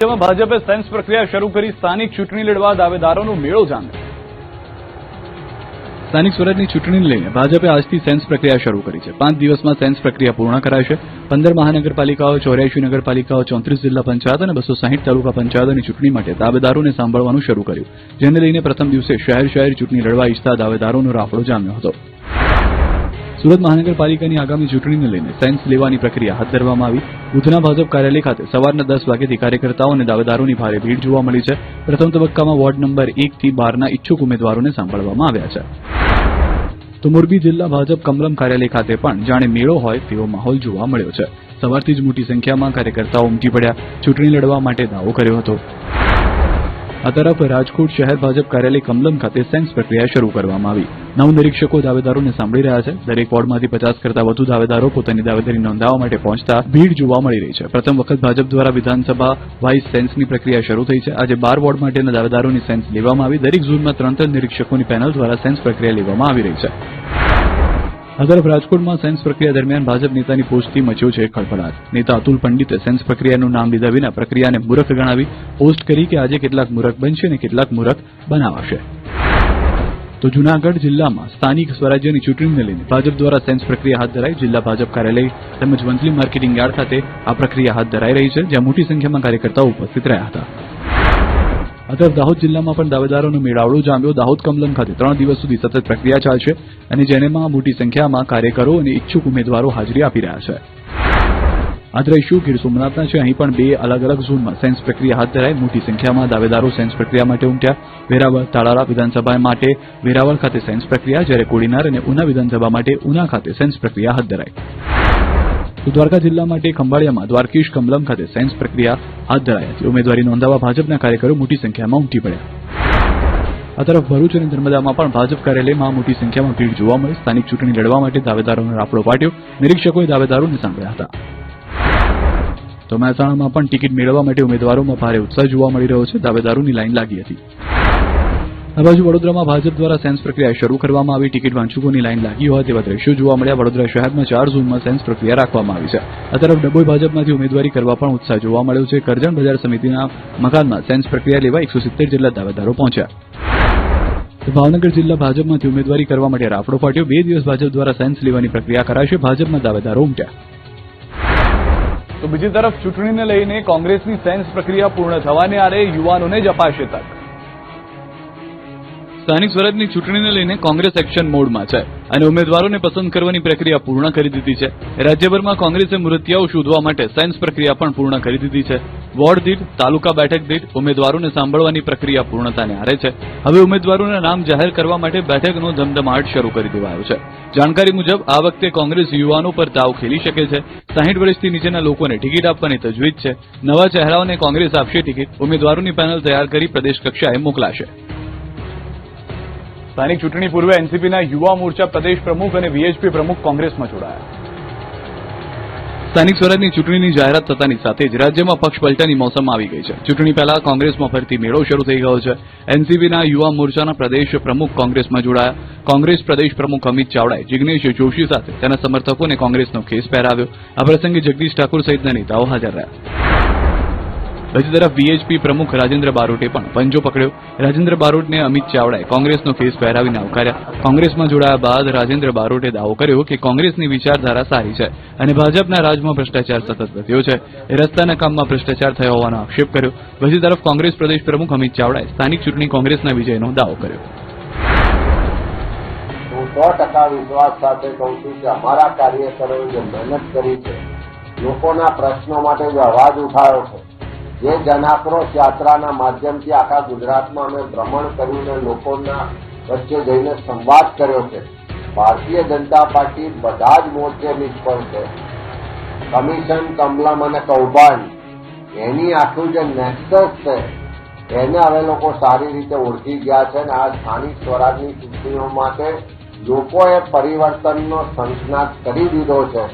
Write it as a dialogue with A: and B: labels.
A: જેમાં ભાજપે સેન્સ પ્રક્રિયા શરૂ કરી સ્થાનિક ચૂંટણી લડવા દાવેદારોનો મેળો જામ્યો। સ્થાનિક સ્વરાજની ચૂંટણીને લઈને ભાજપે આજથી સેન્સ પ્રક્રિયા શરૂ કરી છે। 5 દિવસમાં સેન્સ પ્રક્રિયા પૂર્ણ કરાશે। 15 મહાનગરપાલિકાઓ, 84 નગરપાલિકાઓ, 34 જિલ્લા પંચાયત અને 260 તાલુકા પંચાયતોની ચૂંટણી માટે દાવેદારોને સાંભળવાનું શરૂ કર્યું, જેને લઈને પ્રથમ દિવસે શહેર ચૂંટણી લડવા ઈચ્છતા દાવેદારોનો રાફડો જામ્યો હતો। સુરત મહાનગરપાલિકાની આગામી ચૂંટણીને લઈને સેન્સ લેવાની પ્રક્રિયા હાથ ધરવામાં આવી। ઉધના ભાજપ કાર્યાલય ખાતે સવારના 10 વાગ્યાથી કાર્યકર્તાઓ અને દાવેદારોની ભારે ભીડ જોવા મળી છે। પ્રથમ તબક્કામાં વોર્ડ નંબર 1 થી 12ના ઈચ્છુક ઉમેદવારોને સાંભળવામાં આવ્યા છે। તો મોરબી જિલ્લા ભાજપ કમલમ કાર્યાલય ખાતે પણ જાણે મેળો હોય તેવો માહોલ જોવા મળ્યો છે। સવારથી જ મોટી સંખ્યામાં કાર્યકર્તાઓ ઉમટી પડ્યા, ચૂંટણી લડવા માટે દાવો કર્યો હતો। આ તરફ રાજકોટ શહેર ભાજપ કાર્યાલય કમલમ ખાતે સેન્સ પ્રક્રિયા શરૂ કરવામાં આવી। 9 નિરીક્ષકો દાવેદારોને સાંભળી રહ્યા છે। દરેક વોર્ડમાંથી 50 કરતા વધુ દાવેદારો પોતાની દાવેદારી નોંધાવવા માટે પહોંચતા ભીડ જોવા મળી રહી છે। પ્રથમ વખત ભાજપ દ્વારા વિધાનસભા વાઇઝ સેન્સની પ્રક્રિયા શરૂ થઈ છે। આજે 12 વોર્ડ માટેના દાવેદારોની સેન્સ લેવામાં આવી। દરેક ઝોનમાં 3 નિરીક્ષકોની પેનલ દ્વારા સેન્સ પ્રક્રિયા લેવામાં આવી રહી છે। આ તરફ રાજકોટમાં સેન્સ પ્રક્રિયા દરમિયાન ભાજપ નેતાની પોસ્ટથી મચ્યો છે ખળભળાટ। નેતા અતુલ પંડિતે સેન્સ પ્રક્રિયાનું નામ લીધા વિના પ્રક્રિયાને મૂરખ ગણાવી પોસ્ટ કરી કે આજે કેટલાક મૂરખ બનશે અને કેટલાક મૂરખ બનાવાશે। તો જૂનાગઢ જિલ્લામાં સ્થાનિક સ્વરાજ્યની ચૂંટણીને લઈને ભાજપ દ્વારા સેન્સ પ્રક્રિયા હાથ ધરાઈ। જિલ્લા ભાજપ કાર્યાલય તેમજ વંથલી માર્કેટિંગ યાર્ડ ખાતે આ પ્રક્રિયા હાથ ધરાઈ રહી છે, જ્યાં મોટી સંખ્યામાં કાર્યકર્તાઓ ઉપસ્થિત રહ્યા હતા। આ તરફ દાહોદ જિલ્લામાં પણ દાવેદારોનો મેળાવડો જામ્યો। દાહોદ કમલમ ખાતે 3 દિવસ સુધી સતત પ્રક્રિયા ચાલશે અને જેમાં મોટી સંખ્યામાં કાર્યકરો અને ઈચ્છુક ઉમેદવારો હાજરી આપી રહ્યા છે। આ દ્રશ્યો ગીર સોમનાથના છે। અહીં પણ 2 અલગ અલગ ઝોનમાં સેન્સ પ્રક્રિયા હાથ ધરાઈ। મોટી સંખ્યામાં દાવેદારો સેન્સ પ્રક્રિયા માટે ઉમટ્યા। વેરાવળ તાલાળા વિધાનસભા માટે વેરાવળ ખાતે સેન્સ પ્રક્રિયા, જ્યારે કોડીનાર અને ઉના વિધાનસભા માટે ઉના ખાતે સેન્સ પ્રક્રિયા હાથ ધરાઈ। તો દ્વારકા જિલ્લા માટે ખંભાળિયામાં દ્વારકેશ કમલમ ખાતે સેન્સ પ્રક્રિયા હાથ ધરાઈ હતી। ઉમેદવારી નોંધાવવા ભાજપના કાર્યકરો મોટી સંખ્યામાં ઉમટી પડ્યા। આ તરફ ભરૂચ અને નર્મદામાં પણ ભાજપ કાર્યાલયમાં મોટી સંખ્યામાં ભીડ જોવા મળી। સ્થાનિક ચૂંટણી લડવા માટે દાવેદારોનો રાફડો પાડ્યો। નિરીક્ષકોએ દાવેદારોને સાંભળ્યા હતા। તો મહેસાણામાં પણ ટિકિટ મેળવવા માટે ઉમેદવારોમાં ભારે ઉત્સાહ જોવા મળી રહ્યો છે। દાવેદારોની લાઈન લાગી હતી। આ બાજુ વડોદરામાં ભાજપ દ્વારા સેન્સ પ્રક્રિયા શરૂ કરવામાં આવી। ટિકિટ વાંચકોની લાઈન લાગી હોય તેવા દ્રશ્યો જોવા મળ્યા। વડોદરા શહેરમાં 4 ઝોનમાં સેન્સ પ્રક્રિયા રાખવામાં આવી છે। આ તરફ ડભોઈ ભાજપમાંથી ઉમેદવારી કરવા પણ ઉત્સાહ જોવા મળ્યો છે। કરજણ બજાર સમિતિના મકાનમાં સેન્સ પ્રક્રિયા લેવા 170 જેટલા દાવેદારો પહોંચ્યા। તો ભાવનગર જિલ્લા ભાજપમાંથી ઉમેદવારી કરવા માટે રાફડો ફાટ્યો। 2 દિવસ ભાજપ દ્વારા સેન્સ લેવાની પ્રક્રિયા કરાશે। ભાજપના દાવેદારો ઉમટ્યા। તો બીજી તરફ ચૂંટણીને લઈને કોંગ્રેસની સેન્સ પ્રક્રિયા પૂર્ણ થવાને આરે યુવાનોને જ અપાશે તક। સ્થાનિક સ્વરાજની ચૂંટણીને લઈને કોંગ્રેસ એક્શન મોડમાં છે અને ઉમેદવારોને પસંદ કરવાની પ્રક્રિયા પૂર્ણ કરી દીધી છે। રાજ્યભરમાં કોંગ્રેસે મૂર્તિયાઓ શોધવા માટે સેન્સ પ્રક્રિયા પણ પૂર્ણ કરી દીધી છે। વોર્ડ દીઠ, તાલુકા બેઠક દીઠ ઉમેદવારોને સાંભળવાની પ્રક્રિયા પૂર્ણતાને આરે છે। હવે ઉમેદવારોના નામ જાહેર કરવા માટે બેઠકનો ધમધમાટ શરૂ કરી દેવાયો છે। જાણકારી મુજબ આ વખતે કોંગ્રેસ યુવાનો પર દાવ ખેલી શકે છે। 60 વર્ષથી નીચેના લોકોને ટિકિટ આપવાની તજવીજ છે। નવા ચહેરાઓને કોંગ્રેસ આપશે ટિકિટ। ઉમેદવારોની પેનલ તૈયાર કરી પ્રદેશ કક્ષાએ મોકલાશે। સ્થાનિક ચૂંટણી પૂર્વે એનસીપીના યુવા મોરચા પ્રદેશ પ્રમુખ અને વીએચપી પ્રમુખ કોંગ્રેસમાં જોડાયા। સ્થાનિક સ્વરાજની ચૂંટણીની જાહેરાત થતાની સાથે જ રાજ્યમાં પક્ષ પલટાની મોસમ આવી ગઈ છે। ચૂંટણી પહેલા કોંગ્રેસમાં ફરીથી મેળો શરૂ થઈ ગયો છે। એનસીપીના યુવા મોરચાના પ્રદેશ પ્રમુખ કોંગ્રેસમાં જોડાયા। કોંગ્રેસ પ્રદેશ પ્રમુખ અમિત ચાવડાએ જિગ્નેશ જોશી સાથે તેના સમર્થકોને કોંગ્રેસનો ખેસ પહેરાવ્યો। આ પ્રસંગે જગદીશ ઠાકુર સહિતના નેતાઓ હાજર રહ્યા। બીજી તરફ વીએચપી પ્રમુખ રાજેન્દ્ર બારોટે પણ પંજો પકડ્યો। રાજેન્દ્ર બારોટને અમિત ચાવડાએ કોંગ્રેસનો કેસ પહેરાવીને આવકાર્યા। કોંગ્રેસમાં જોડાયા બાદ રાજેન્દ્ર બારોટે દાવો કર્યો કે કોંગ્રેસની વિચારધારા સારી છે અને ભાજપના રાજમાં ભ્રષ્ટાચાર સતત વધ્યો છે। રસ્તાના કામમાં ભ્રષ્ટાચાર થયો હોવાનો આક્ષેપ કર્યો। બીજી તરફ કોંગ્રેસ પ્રદેશ પ્રમુખ અમિત ચાવડાએ સ્થાનિક ચૂંટણી કોંગ્રેસના વિજયનો દાવો કર્યો।
B: હું 100% વિશ્વાસ સાથે કહું છું કે અમારા કાર્યકરોએ જે મહેનત કરી છે, લોકોના પ્રશ્નો માટે જે અવાજ ઉઠાવ્યો છે, જે જનાક્રોશ યાત્રાના માધ્યમથી આખા ગુજરાતમાં અમે ભ્રમણ કરીને લોકોના વચ્ચે જઈને સંવાદ કર્યો છે। ભારતીય જનતા પાર્ટી બધા જ મોરચે નિષ્ફળ છે। કમિશન, કમલમ અને કૌભાંડ એની આખું જે નેક્સસ છે એને હવે લોકો સારી રીતે ઓળખી ગયા છે અને આ સ્થાનિક સ્વરાજની ચૂંટણીઓ માટે લોકોએ પરિવર્તનનો સંસ્નાદ કરી દીધો છે।